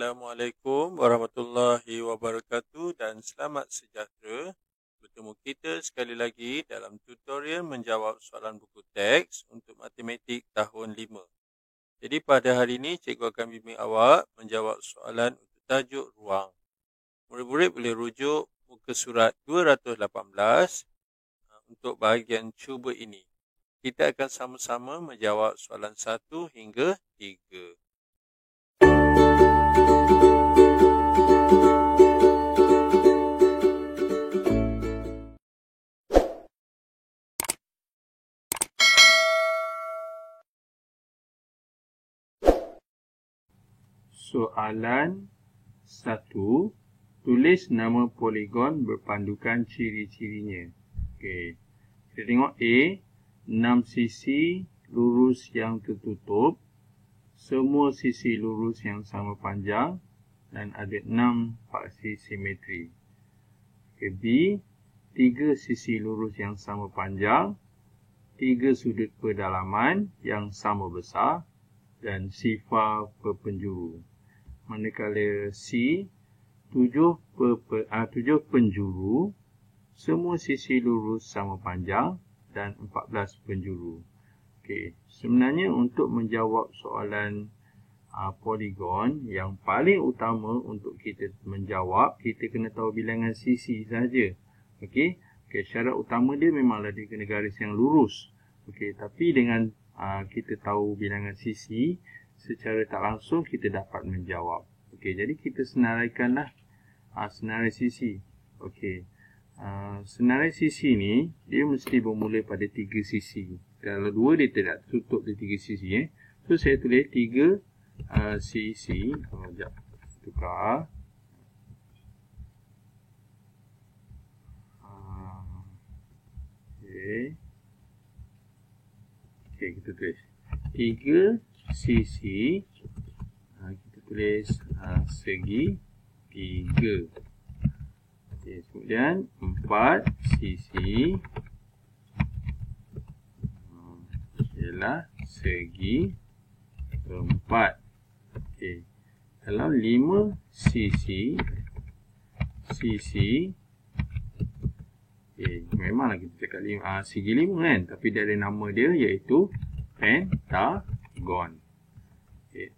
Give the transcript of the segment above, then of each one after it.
Assalamualaikum warahmatullahi wabarakatuh dan selamat sejahtera. Bertemu kita sekali lagi dalam tutorial menjawab soalan buku teks untuk matematik tahun 5. Jadi pada hari ini cikgu akan bimbing awak menjawab soalan untuk tajuk ruang. Murid-murid boleh rujuk muka surat 218 untuk bahagian cuba ini. Kita akan sama-sama menjawab soalan 1 hingga 3. Soalan 1. Tulis nama poligon berpandukan ciri-cirinya. Okey. Kita tengok A. 6 sisi lurus yang tertutup. Semua sisi lurus yang sama panjang. Dan ada 6 paksi simetri. Okey. B. 3 sisi lurus yang sama panjang. 3 sudut pedalaman yang sama besar. Dan sifar perpenjuru. Manakala C, 7 penjuru, semua sisi lurus sama panjang dan 14 penjuru. Okey, sebenarnya untuk menjawab soalan poligon, yang paling utama untuk kita menjawab, kita kena tahu bilangan sisi saja. Okey, syarat utama dia memanglah dia kena garis yang lurus. Okey, tapi dengan kita tahu bilangan sisi, secara tak langsung kita dapat menjawab. Okey, jadi kita senaraikanlah senarai sisi. Okey. Senarai sisi ni dia mesti bermula pada 3 sisi. Kalau 2 dia tidak tutup di 3 sisi So saya tulis 3 sisi. Sekejap. Tukar. Okey. Okey, kita tulis 3 sisi, kita tulis segi 3. Okay, kemudian 4 sisi ialah segi 4. Okay. Kalau 5 sisi, memanglah kita cakap segi 5 kan, tapi dia ada nama dia iaitu pentagon.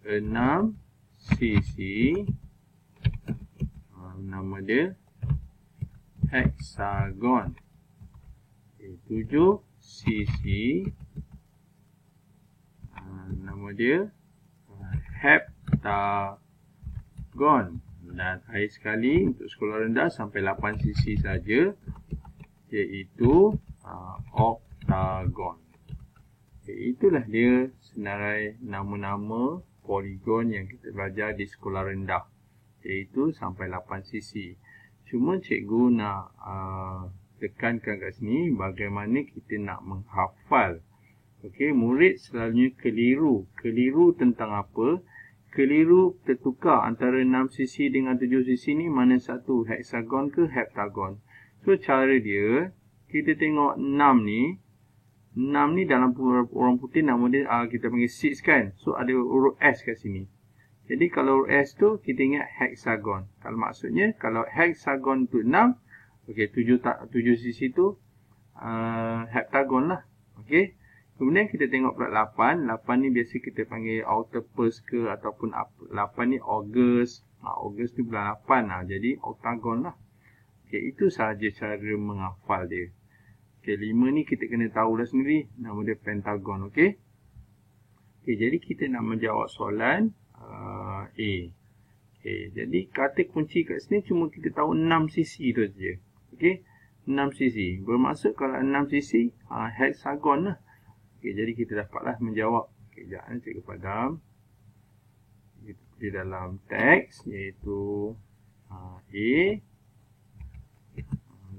6 sisi, nama dia hexagon. 7 sisi, nama dia heptagon. Dan akhir sekali untuk sekolah rendah sampai 8 sisi saja, iaitu oktagon. Itulah dia senarai nama-nama poligon yang kita belajar di sekolah rendah, iaitu sampai 8 sisi. Cuma cikgu nak tekankan kat sini bagaimana kita nak menghafal. Okey, murid selalunya keliru. Keliru tentang apa? Keliru tertukar antara 6 sisi dengan 7 sisi ni mana satu, hexagon ke heptagon. So cara dia, kita tengok 6 ni. 6 ni dalam orang putih nama dia kita panggil 6 kan. So ada huruf S kat sini. Jadi kalau huruf S tu kita ingat hexagon. Kalau maksudnya kalau hexagon tu 6, okey 7 sisi tu heptagon lah. Okey. Kemudian kita tengok pula 8. 8 ni biasa kita panggil octopus ke ataupun 8 ni August. August tu bulan 8 jadi oktagon lah. Okey, itu sahaja cara menghafal dia. Okey, 5 ni kita kena tahulah sendiri. Nama dia pentagon, okey. Okey, jadi kita nak menjawab soalan A. Okey, jadi kata kunci kat sini cuma kita tahu 6 sisi tu saja. Okey, 6 sisi. Bermaksud kalau 6 sisi, hexagon lah. Okey, jadi kita dapatlah menjawab. Okey, jangan cikgu padam. Kita pergi dalam teks, iaitu A.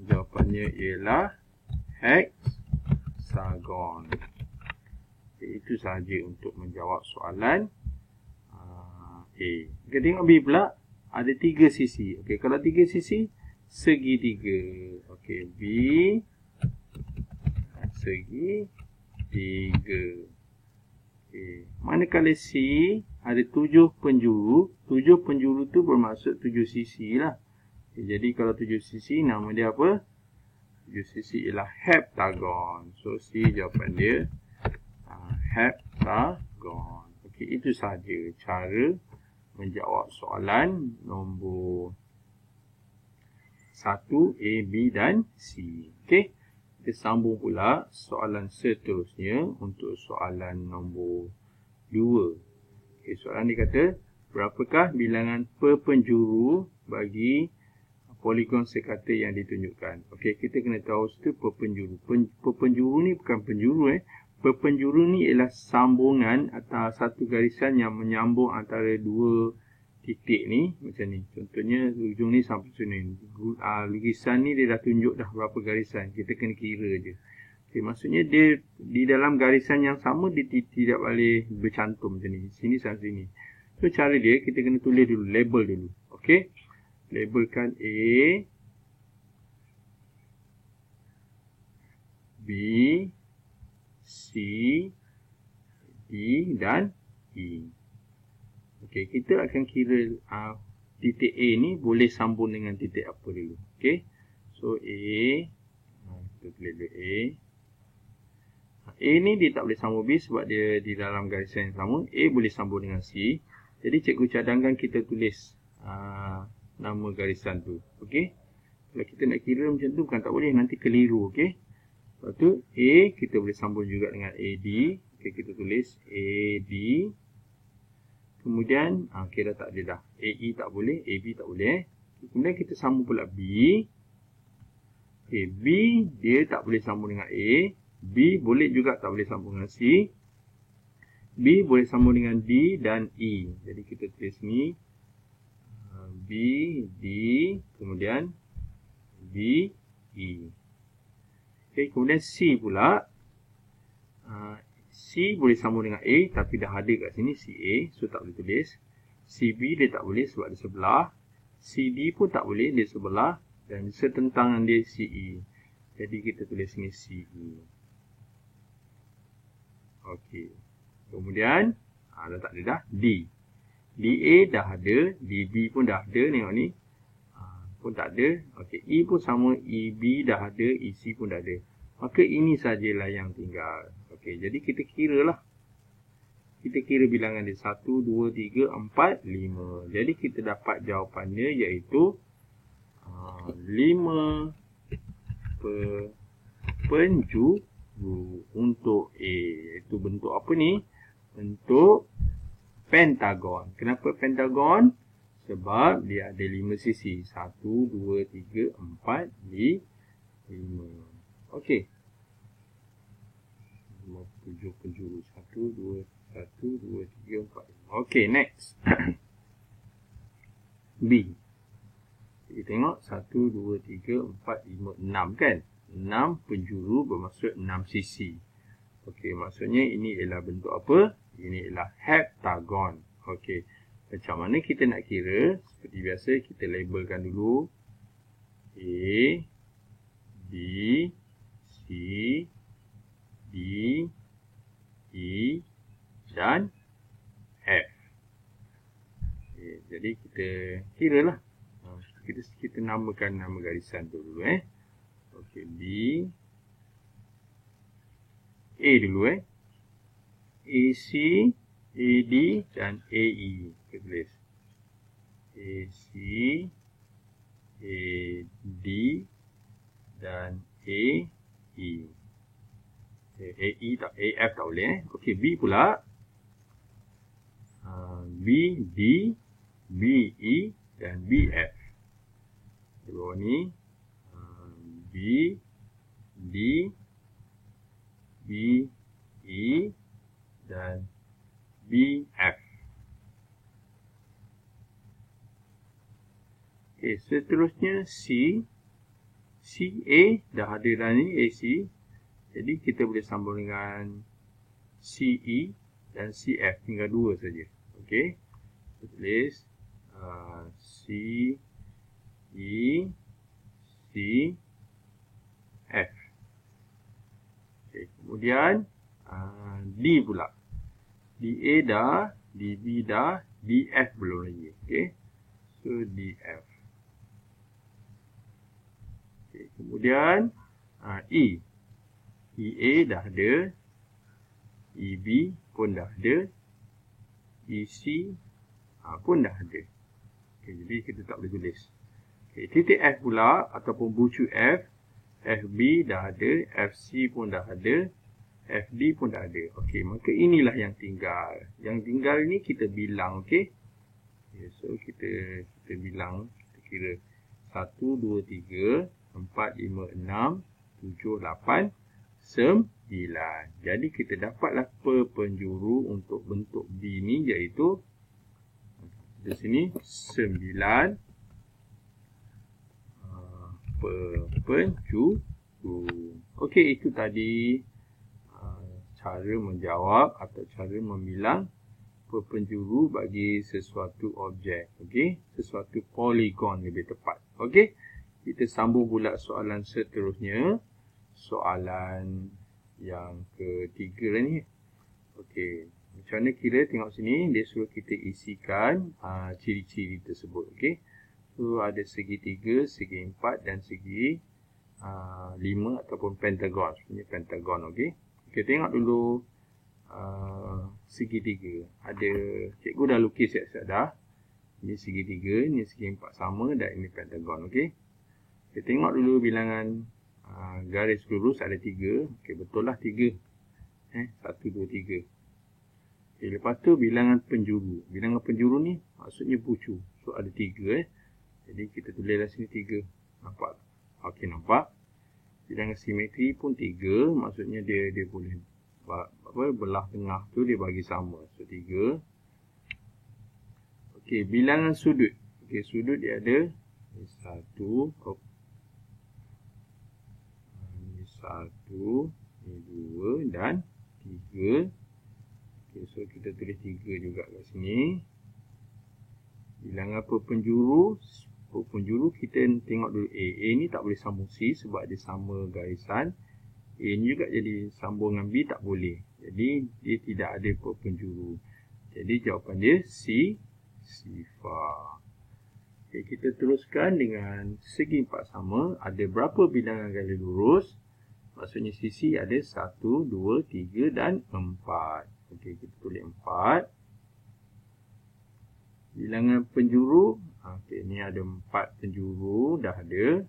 Jawapannya ialah hexagon. Okay, itu sahaja untuk menjawab soalan A. Kita tengok B pula. Ada 3 sisi. Okey, kalau 3 sisi, segi 3. Okey, B segi 3. Okey. Manakala C ada 7 penjuru. 7 penjuru tu bermaksud 7 sisi lah. Okay, jadi kalau 7 sisi, nama dia apa? 7 sisi ialah heptagon. So C jawapan dia heptagon. Okey, itu sahaja cara menjawab soalan nombor 1, A, B dan C. Okey. Kita sambung pula soalan seterusnya untuk soalan nombor 2. Okay, soalan dia kata, berapakah bilangan perpenjuru bagi poligon sekata yang ditunjukkan? Okey, kita kena tahu situ perpenjuru. Perpenjuru ni bukan penjuru. Perpenjuru ni ialah sambungan atau satu garisan yang menyambung antara dua titik ni macam ni. Contohnya ujung ni sampai sini. Lukisan ni dia dah tunjuk dah berapa garisan. Kita kena kira je. Okay, maksudnya dia di dalam garisan yang sama dia tidak boleh bercantum macam ni. Sini sampai sini. So cara dia kita kena tulis dulu, label dulu. Okey. Labelkan A, B, C, D dan E. Okey, kita akan kira titik A ni boleh sambung dengan titik apa dulu. Okey. So A, kita tulis dulu A. A ni dia tak boleh sambung B sebab dia di dalam garisan yang sama. A boleh sambung dengan C. Jadi cikgu cadangkan kita tulis nama garisan tu. Okey. Kalau kita nak kira macam tu bukan tak boleh, nanti keliru. Okey. Lepas tu A kita boleh sambung juga dengan AD. Okey, kita tulis AD. Kemudian, okey dah tak ada dah. AE tak boleh, AB tak boleh. Kemudian kita sambung pula B. Okey, B dia tak boleh sambung dengan A. B boleh juga tak boleh sambung dengan C. B boleh sambung dengan D dan E. Jadi kita tulis ni B, D, kemudian B, E. Okey, kemudian C pula. C boleh sambung dengan A tapi dah ada kat sini CA, so tak boleh tulis. CB dia tak boleh sebab dia sebelah. CD pun tak boleh, dia sebelah. Dan setentangan dia CE. Jadi kita tulis ni CE. Okey. Kemudian dah tak ada dah D. DA dah ada, DB pun dah ada, tengok ni. Pun tak ada. Okey, E pun sama, EB dah ada, EC pun dah ada. Maka ini sajalah yang tinggal. Okey, jadi kita kira lah. Kita kira bilangan dia 1, 2, 3, 4, 5. Jadi kita dapat jawapannya iaitu 5 penjuru untuk A. Itu bentuk apa ni? Bentuk pentagon. Kenapa pentagon? Sebab dia ada 5 sisi. 1, 2, 3, 4, 5. Okey. 7 penjuru. 1, 2, 3, 4. Okey, next. B. Kita tengok 1, 2, 3, 4, 5, 6 kan? 6 penjuru bermaksud 6 sisi. Okey, maksudnya ini ialah bentuk apa? Ini ialah heptagon. Okey. Macam mana kita nak kira? Seperti biasa, kita labelkan dulu. A, B, C, D, E dan F. Okay, jadi kita kira lah. Kita namakan nama garisan tu dulu. Okey, B, A dulu. AC, AD dan AE. Kita tulis AC, AD dan AE. AE tak, AF tak boleh. Okey, B pula. BD, BE dan BF. Di bawah ni B, D, BE dan BF. Okey, seterusnya C. CA dah ada dah ni, AC. Jadi kita boleh sambung dengan CE dan CF. Tinggal 2 saja. Okey. Kita tulis CE, CF. Okey. Kemudian D pula. DA dah, DB dah, DF belum lagi. Okay. So, DF. Okay. Kemudian, E. EA dah ada. EB pun dah ada. EC pun dah ada. Okay, jadi kita tak boleh tulis. Okay, titik F pula ataupun bucu F. FB dah ada. FC pun dah ada. FD pun dah ada. Okey, maka inilah yang tinggal. Yang tinggal ni kita bilang, okey. Okay, so kita bilang, kita kira 1 2 3 4 5 6 7 8 9. Jadi kita dapatlah perpenjuru untuk bentuk B ni, iaitu di sini 9 perpenjuru. Okey, itu tadi cara menjawab atau cara membilang perpenjuru bagi sesuatu objek. Okey, sesuatu poligon lebih tepat. Okey, kita sambung pula soalan seterusnya. Soalan yang ketiga ni. Okey, macam mana kira, tengok sini dia suruh kita isikan ciri-ciri tersebut. Okey, so ada segi 3, segi 4 dan segi 5 ataupun pentagon. Sebenarnya pentagon. Okey. Kita tengok dulu segi 3. Ada, cikgu dah lukis siap-siap dah. Ini segi 3, ini segi 4 sama dan ini pentagon. Okey. Kita tengok dulu bilangan garis lurus ada 3. Okey, betul lah 3. 1, 2, 3. Okay, lepas tu bilangan penjuru. Bilangan penjuru ni maksudnya bucu. So ada 3. Jadi kita tulislah sini 3. Nampak? Okey, nampak? Bilangan simetri pun 3, maksudnya dia boleh belah tengah tu dia bagi sama. So 3. Okey, bilangan sudut. Okey, sudut dia ada 1, ini 1, ini 2 dan 3. Okey, so kita tulis 3 juga kat sini. Bilangan perpenjuru kita tengok dulu A. A ni tak boleh sambung C sebab dia sama garisan. A ni juga jadi sambung dengan B tak boleh. Jadi dia tidak ada perpenjuru. Jadi jawapan dia C, sifar. Okay, kita teruskan dengan segi 4 sama. Ada berapa bilangan garis lurus? Maksudnya sisi ada 1, 2, 3 dan 4. Okey, kita tulis 4. Bilangan penjuru, okey, ni ada 4 penjuru, dah ada.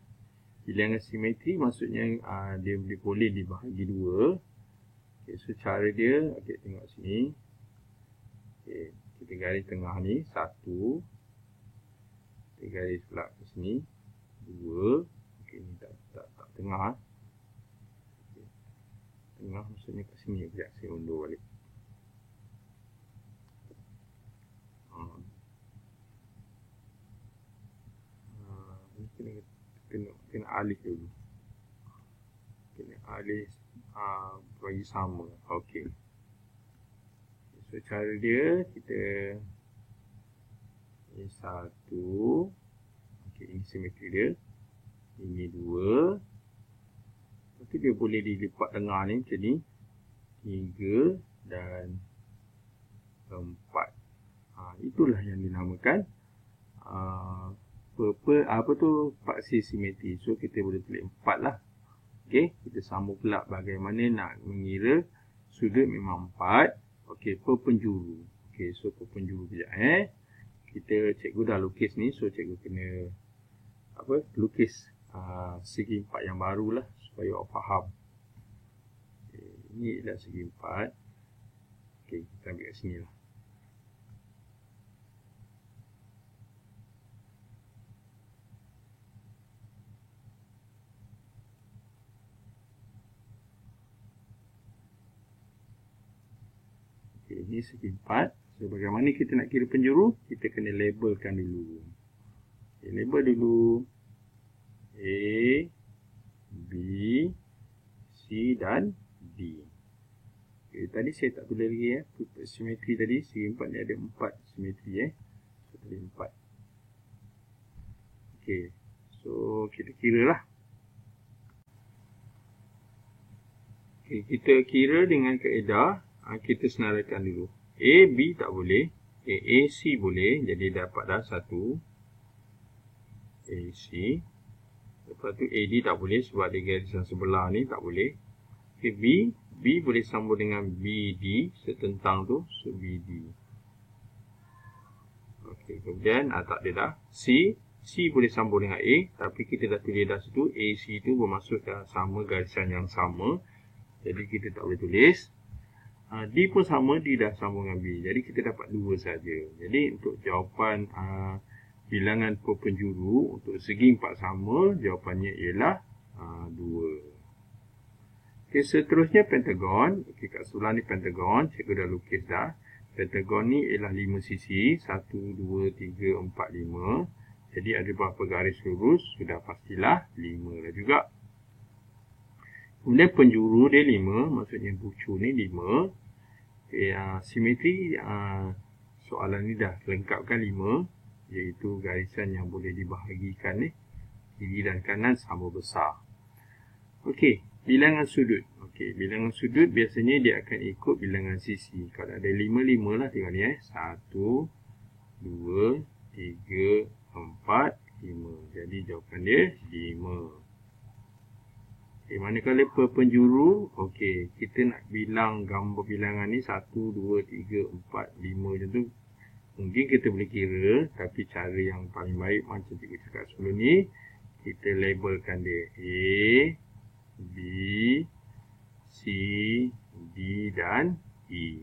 Bilangan simetri maksudnya dia boleh dibahagi 2. Okey, so cara dia, okey, tengok sini. Okey, kita garis tengah ni 1. Kita garis pula ke sini 2. Okey, ni tak tengah. Okay. Tengah maksudnya ke sini. Sekejap saya undur balik. Kena alih dulu. Kena alih bagi sama. Okey. So cara dia kita ini 1. Okey, ini simetri dia. Ini 2. Lepas tu dia boleh dilipat tengah ni macam ni. 3 dan 4. Itulah yang dinamakan paksi simetri. So kita boleh tulis 4 lah. Okey, kita sambung pula bagaimana nak mengira sudut memang 4. Okey, perpenjuru. Okey, so perpenjuru kejap kita cikgu dah lukis ni, so cikgu kena lukis segi 4 yang baru lah supaya awak faham. Okay, ini adalah segi 4. Okey, kita ambil kat sini lah. Okay, ini segi 4. So, bagaimana kita nak kira penjuru? Kita kena labelkan dulu. Okay, label dulu. A, B, C dan D. Okay, tadi saya tak tulis lagi simetri tadi. Segi 4 ni ada 4 simetri So, tadi 4. Okay, so kita kira lah. Okay, kita kira dengan kaedah. Kita senaraikan dulu. AB tak boleh. AC boleh. Jadi dapat dah 1. AC. Lepas tu AD tak boleh sebab dia garisan sebelah ni tak boleh. Okay, B boleh sambung dengan BD. Setentang tu. So, BD. Okay, kemudian tak ada dah. C boleh sambung dengan A. Tapi kita dah tulis dah situ. AC tu bermaksud dah sama garisan yang sama. Jadi kita tak boleh tulis. D pun sama, D dah sambung dengan B. Jadi kita dapat 2 saja. Jadi untuk jawapan bilangan perpenjuru untuk segi 4 sama, jawapannya ialah 2. Okey, seterusnya pentagon. Okey, kat sebelah ni pentagon. Cikgu dah lukis dah. Pentagon ni ialah 5 sisi. 1, 2, 3, 4, 5. Jadi ada berapa garis lurus? Sudah pastilah 5 lah juga. Kemudian penjuru dia 5, maksudnya bucu ni 5. Okay, simetri, soalan ni dah lengkapkan 5, iaitu garisan yang boleh dibahagikan ni, kiri dan kanan sama besar. Okey, bilangan sudut. Okey, bilangan sudut biasanya dia akan ikut bilangan sisi. Kalau ada 5 lah, tengok ni 1, 2, 3, 4, 5. Jadi jawapan dia 5. Okay, manakala perpenjuru, okey, kita nak bilang gambar bilangan ni 1, 2, 3, 4, 5 macam tu. Mungkin kita boleh kira, tapi cara yang paling baik macam cikgu cakap sebelum ni, kita labelkan dia A, B, C, D dan E.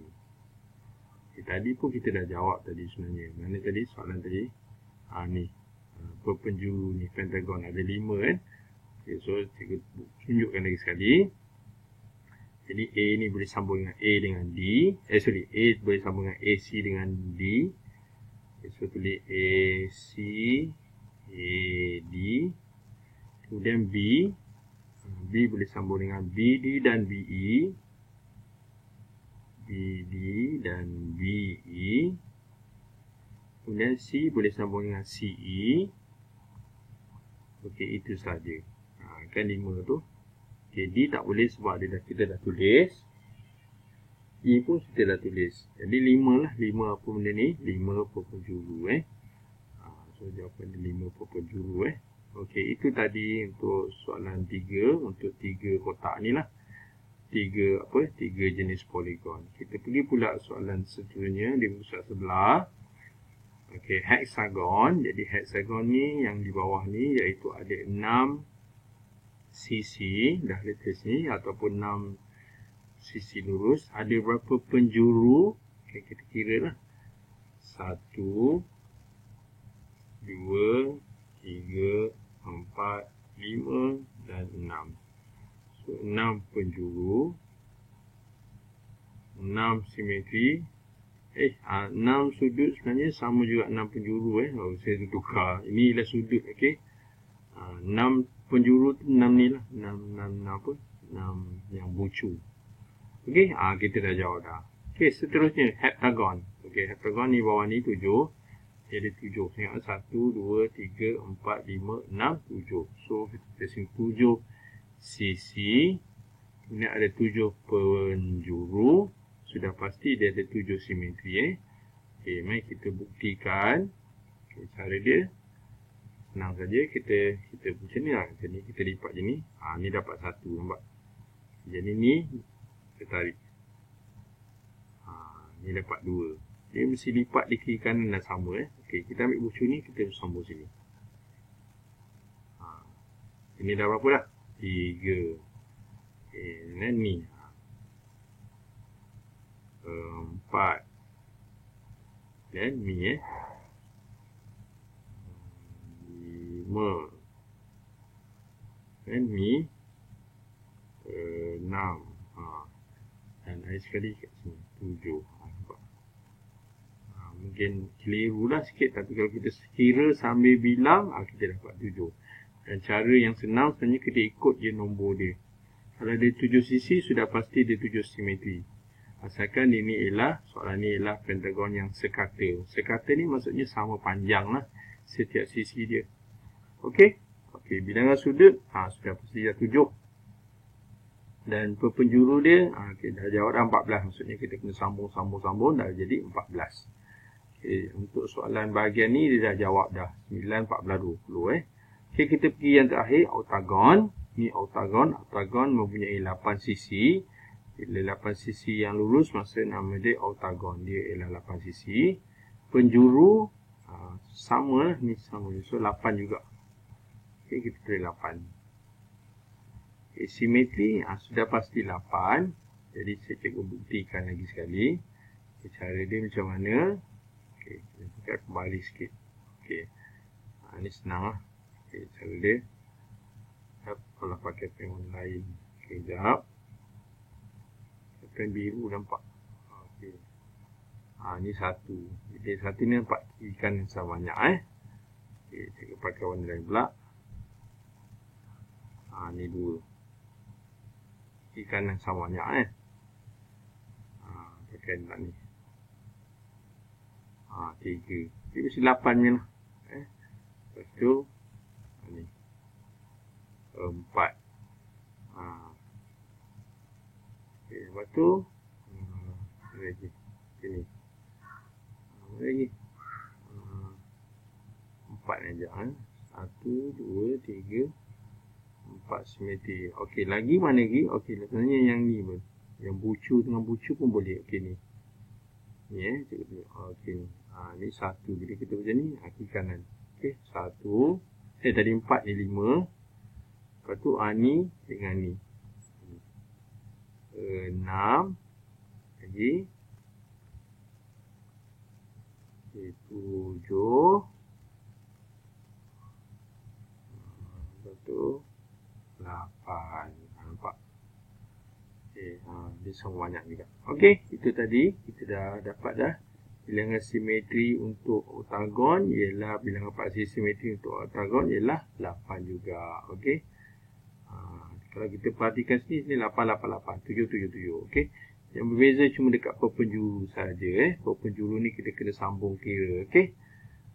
Okay, tadi pun kita dah jawab tadi sebenarnya. Mana tadi soalan tadi? Ni, perpenjuru ni, pentagon ada 5 kan? Okay, so cikgu tunjukkan lagi sekali. Jadi A ni boleh sambung dengan A dengan D. A boleh sambung dengan AC dengan D. Okay, so tulis AC, AD. Kemudian B boleh sambung dengan BD dan BE. BD dan BE. Kemudian C boleh sambung dengan CE. Okey, itu saja. Kan 5 tu. Okay, D tak boleh sebab kita dah tulis. E pun kita dah tulis. Jadi 5 lah. 5 apa benda ni? 5 perpenjuru. So jawapan dia 5 perpenjuru. Okey, itu tadi untuk soalan 3. Untuk 3 kotak ni lah. 3 jenis poligon. Kita pergi pula soalan seterusnya di muka sebelah. Okey, hexagon. Jadi hexagon ni yang di bawah ni iaitu ada 6 sisi, dah letak ni, ataupun 6 sisi lurus. Ada berapa penjuru? Okay, kita kira lah. 1, 2, 3, 4, 5 dan 6. So 6 penjuru, 6 simetri. 6 sudut sebenarnya sama juga 6 penjuru. Saya tukar. Ini ialah sudut. Okay. 6 penjuru tu 6 ni lah. 6 apa? 6 yang bucu. Okey, kita dah jawab dah. Okey, seterusnya heptagon. Okey, heptagon ni bawah ni 7. Dia ada 7. Tengok 1, 2, 3, 4, 5, 6, 7. So, kita sini 7 sisi. Kemudian ada 7 penjuru. Sudah pasti dia ada 7 simetri. Okey, mari kita buktikan. Okay, cara dia senang saja. Kita macam ni lah. Jadi kita lipat je ni. Ni dapat 1. Nampak? Jadi ni kita tarik. Ni dapat 2. Dia mesti lipat di kiri kanan dan sama. Okey, kita ambil bucu ni, kita sambung sini. Ini dah berapa dah? 3. Okey, dan ni 4. Dan ni 5. Dan ni 6. Dan air sekali kat sini 7. Mungkin keliru lah sikit, tapi kalau kita kira sambil bilang, kita dapat 7. Dan cara yang senang sebenarnya kita ikut je nombor dia. Kalau ada 7 sisi, sudah pasti dia 7 simetri. Asalkan ini ialah, soalan ni ialah pentagon yang sekata. Sekata ni maksudnya sama panjang lah setiap sisi dia. Okey? Okey, bilangan sudut, sudah pasti dah 7. Dan penjuru dia, okay, dah jawab dah 14. Maksudnya kita kena sambung, dah jadi 14. Okay, untuk soalan bahagian ni, dia dah jawab dah. 9, 14, 20. Okay, kita pergi yang terakhir, oktagon. Ni oktagon. Oktagon mempunyai 8 sisi. Bila 8 sisi yang lurus, maksud nama dia oktagon. Dia ialah 8 sisi. Penjuru, sama. Ni sama. So, 8 juga. Okay, kita tulis 8. Okay, simetri sudah pasti 8. Jadi saya cikgu buktikan lagi sekali. Okay, cara dia macam mana. Okay, kita buka kembali sikit. Okay. Ni senang lah. Okay, cara dia. Kalau pakai pen warna lain. Okay, sekejap. Pen biru nampak. Okay. Ni satu. Jadi satu ni nampak ikan yang sama banyak. Okay, cikgu pakai warna lain pula. Ni dua. Ikan yang sama banyak pakai nak ni. 3. Dia mesti 8 je lah. Lepas tu ni 4. Okay, lepas tu lagi sini lagi 4 aja. 1, 2, 3, 4 simetri. Okey, lagi mana lagi? Okey, sebenarnya yang ni pun. Yang bucu dengan bucu pun boleh. Okey ni. Ni cikgu tengok. Okey ni. Ni 1. Bila kita macam ni, kiri kanan. Okey, 1. Tadi 4 ni 5. Lepas tu ni dengan ni. 6. Lagi. 7. Lepas tu 8. Nampak? Okay, dia sama banyak juga. Okey, itu tadi kita dah dapat dah. Bilangan simetri untuk oktagon ialah bilangan paksi simetri untuk oktagon ialah 8 juga. Okey. Kalau kita perhatikan sini 8, 8, 8, 7, 7, 7. Okey. Yang berbeza cuma dekat perpenjuru saja. Perpenjuru ni kita kena sambung kira. Okey.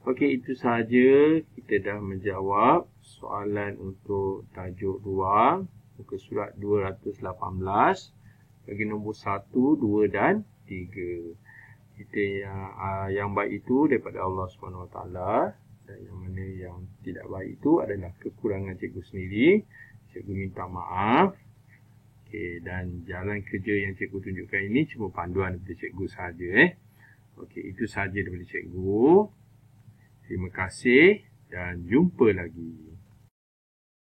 Okey, itu sahaja kita dah menjawab soalan untuk tajuk ruang muka surat 218 bagi nombor 1, 2 dan 3. Kita yang baik itu daripada Allah SWT dan yang mana yang tidak baik itu adalah kekurangan cikgu sendiri. Cikgu minta maaf. Okey, dan jalan kerja yang cikgu tunjukkan ini cuma panduan daripada cikgu sahaja. Okey, itu sahaja daripada cikgu. Terima kasih dan jumpa lagi.